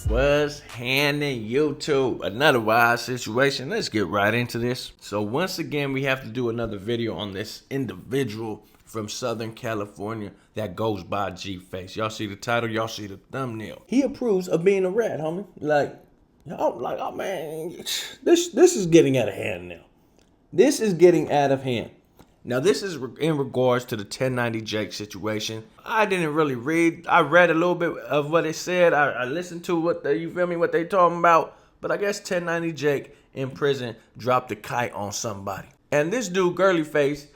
What's happening, YouTube? Another wild situation. Let's get right into this. So once again, we have to do another video on this individual from Southern California that goes by G-Face. Y'all see the title, y'all see the thumbnail. He approves of being a rat, homie. Oh man, this is getting out of hand now. This is getting out of hand. Now, this is in regards to the 1090 Jake situation. I didn't really read. I read a little bit of what it said. I listened to what they talking about. But I guess 1090 Jake in prison dropped a kite on somebody. And this dude, Girly Face,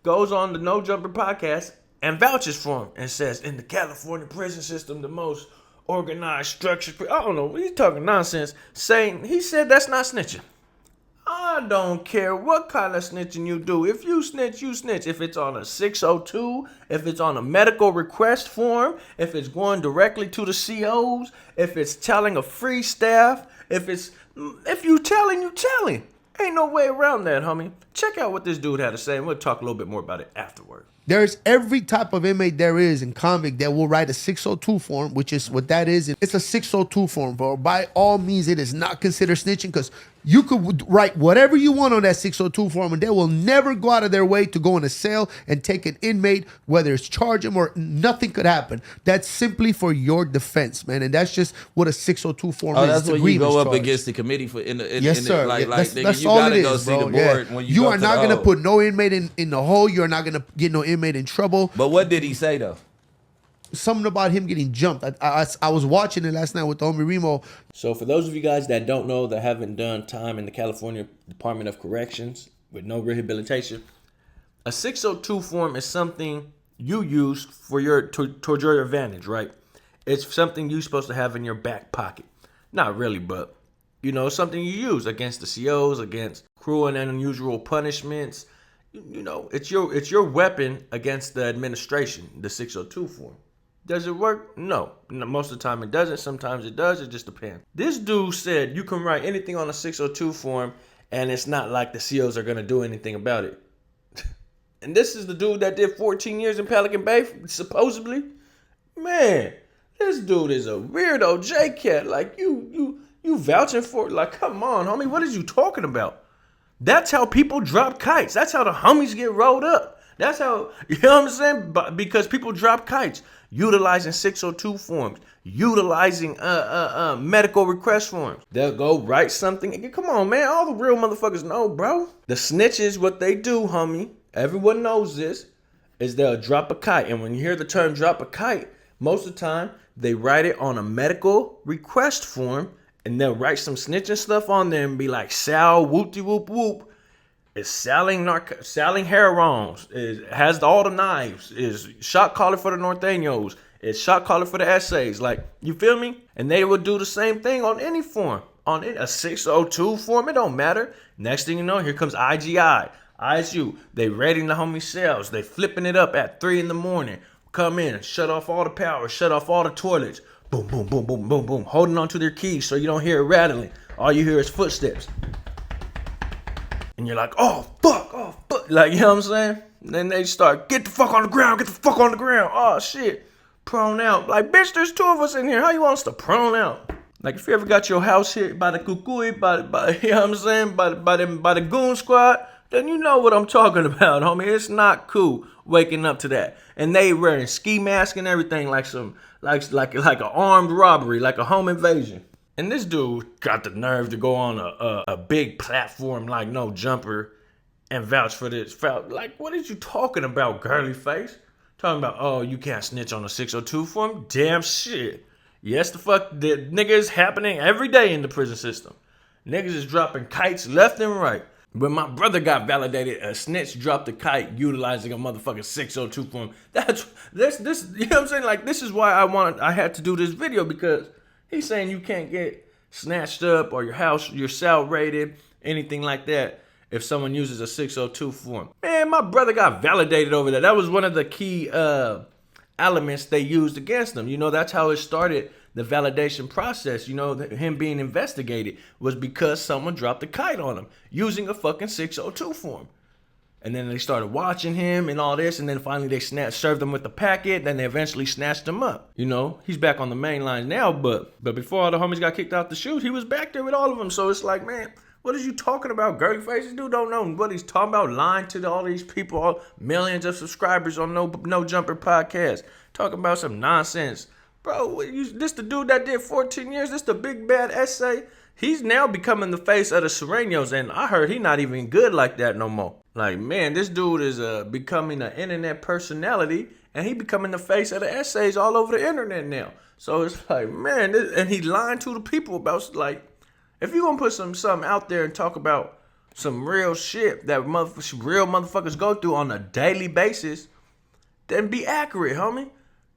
goes on the No Jumper podcast and vouches for him and says, in the California prison system, the most organized, structured. I don't know. He's talking nonsense. Saying, he said that's not snitching. I don't care what kind of snitching you do. If you snitch, you snitch. If it's on a 602, if it's on a medical request form, if it's going directly to the COs, if it's telling a free staff, if you telling, you telling. Ain't no way around that, homie. Check out what this dude had to say, and we'll talk a little bit more about it afterward. There's every type of inmate there is in convict that will write a 602 form, which is what that is. It's a 602 form, bro. By all means, it is not considered snitching because you could write whatever you want on that 602 form and they will never go out of their way to go in a cell and take an inmate, whether it's charge him or nothing could happen. That's simply for your defense, man. And that's just what a 602 form is. That's when you go up against the committee for yes, sir. That's you all gotta it go is, see bro. the board when you are not gonna put no inmate in the hole. You're not gonna get no inmate in trouble. But what did he say though? Something about him getting jumped. I was watching it last night with the homie Remo. So for those of you guys that don't know, that haven't done time in the California Department of Corrections with no rehabilitation, a 602 form is something you use for towards your advantage, right? It's something you're supposed to have in your back pocket. Not really, but something you use against the COs, against cruel and unusual punishments. It's your weapon against the administration, the 602 form. Does it work? No. Most of the time it doesn't. Sometimes it does. It just depends. This dude said you can write anything on a 602 form and it's not like the COs are going to do anything about it. And this is the dude that did 14 years in Pelican Bay, supposedly. Man, this dude is a weirdo J-Cat. Like, you vouching for it. Like, come on, homie. What is you talking about? That's how people drop kites. That's how the homies get rolled up. That's how, you know what I'm saying? Because people drop kites, utilizing 602 forms, utilizing medical request forms. They'll go write something. Come on, man. All the real motherfuckers know, bro. The snitches, what they do, homie, everyone knows this, is they'll drop a kite. And when you hear the term drop a kite, most of the time, they write it on a medical request form, and they'll write some snitching stuff on there and be like, Sal, whoop-de-whoop-whoop, is selling heroins, has all the knives, is shot caller for the Norteños, is shot caller for the essays. Like, you feel me? And they would do the same thing on any form. On a 602 form, it don't matter. Next thing you know, here comes IGI, ISU. They raiding the homie cells. They flipping it up at 3 a.m. Come in, shut off all the power, shut off all the toilets. Boom, boom, boom, boom, boom, boom. Holding on to their keys so you don't hear it rattling. All you hear is footsteps. And you're like, oh, fuck. Like, you know what I'm saying? Then they start, get the fuck on the ground. Oh, shit. Prone out. Like, bitch, there's 2 of us in here. How you want us to prone out? Like, if you ever got your house hit by the cucuy, you know what I'm saying? By the goon squad, then you know what I'm talking about, homie. It's not cool waking up to that. And they wearing ski mask and everything like like an armed robbery, like a home invasion. And this dude got the nerve to go on a big platform like No Jumper and vouch for this. Like, what are you talking about, Girly Face? Talking about, oh, you can't snitch on a 602 form? Damn shit. Yes, the fuck, the nigga is happening every day in the prison system. Niggas is dropping kites left and right. When my brother got validated, a snitch dropped a kite utilizing a motherfucking 602 form. This, you know what I'm saying? Like, this is why I had to do this video, because he's saying you can't get snatched up or your cell raided, anything like that, if someone uses a 602 form. Man, my brother got validated over that. That was one of the key elements they used against him. That's how it started, the validation process. Him being investigated was because someone dropped a kite on him using a fucking 602 form. And then they started watching him and all this, and then finally they served him with the packet, then they eventually snatched him up. You know, he's back on the main line now, but before all the homies got kicked out the shoot, he was back there with all of them. So it's like, man, what is you talking about, girly face? This dude don't know what he's talking about, lying to all these people, all millions of subscribers on No Jumper podcast, talking about some nonsense. Bro, this the dude that did 14 years, this the big bad essay. He's now becoming the face of the Sureños, and I heard he not even good like that no more. Like, man, this dude is becoming an internet personality, and he becoming the face of the essays all over the internet now. So it's like, man, and he lying to the people about, like, if you gonna put something out there and talk about some real shit that real motherfuckers go through on a daily basis, then be accurate, homie.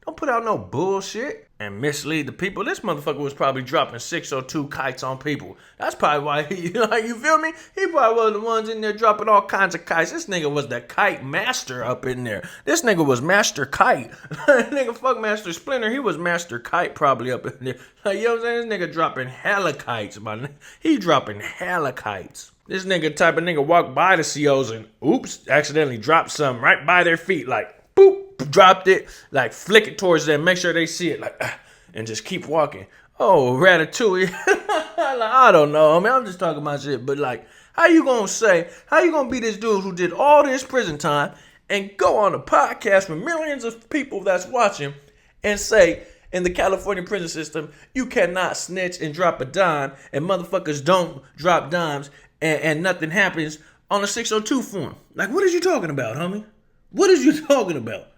Don't put out no bullshit and mislead the people. This motherfucker was probably dropping 602 kites on people. That's probably why he, like, you feel me? He probably was the ones in there dropping all kinds of kites. This nigga was the kite master up in there. This nigga was Master Kite. Nigga, fuck Master Splinter. He was Master Kite probably up in there. Like, you know what I'm saying? This nigga dropping hella kites, man. He dropping hella kites. This nigga type of nigga walk by the COs and, oops, accidentally dropped something right by their feet. Like, boop. Dropped it, like flick it towards them, make sure they see it, like, and just keep walking. Oh, Ratatouille. Like, I don't know. I mean, I'm just talking about shit, but like, how you gonna be this dude who did all this prison time and go on a podcast with millions of people that's watching and say, in the California prison system, you cannot snitch and drop a dime, and motherfuckers don't drop dimes, and nothing happens on a 602 form? Like, what is you talking about, homie? What is you talking about?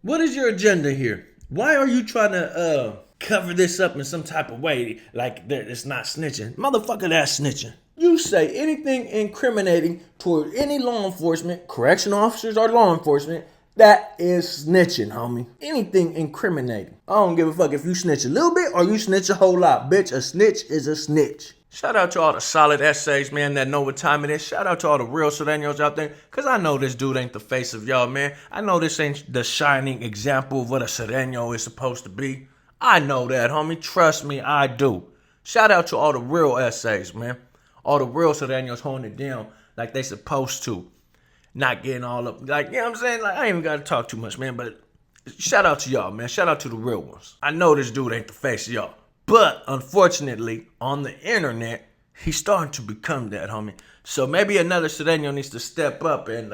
What is your agenda here? Why are you trying to cover this up in some type of way like it's not snitching? Motherfucker, that's snitching. You say anything incriminating toward any law enforcement, correction officers or law enforcement, that is snitching, homie. Anything incriminating. I don't give a fuck if you snitch a little bit or you snitch a whole lot. Bitch, a snitch is a snitch. Shout out to all the solid essays, man, that know what time it is. Shout out to all the real Sureños out there, because I know this dude ain't the face of y'all, man. I know this ain't the shining example of what a Sureno is supposed to be. I know that, homie. Trust me, I do. Shout out to all the real essays, man. All the real Sureños holding it down like they supposed to. Not getting all up. Like, you know what I'm saying? Like, I ain't even got to talk too much, man, but shout out to y'all, man. Shout out to the real ones. I know this dude ain't the face of y'all. But, unfortunately, on the internet, he's starting to become that, homie. So maybe another Sureno needs to step up and,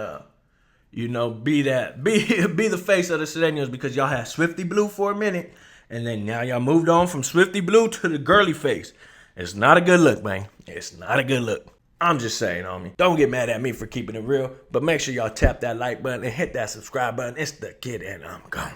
be the face of the Sureños, because y'all had Swifty Blue for a minute, and then now y'all moved on from Swifty Blue to the girly face. It's not a good look, man. It's not a good look. I'm just saying, homie. Don't get mad at me for keeping it real, but make sure y'all tap that like button and hit that subscribe button. It's the kid, and I'm gone.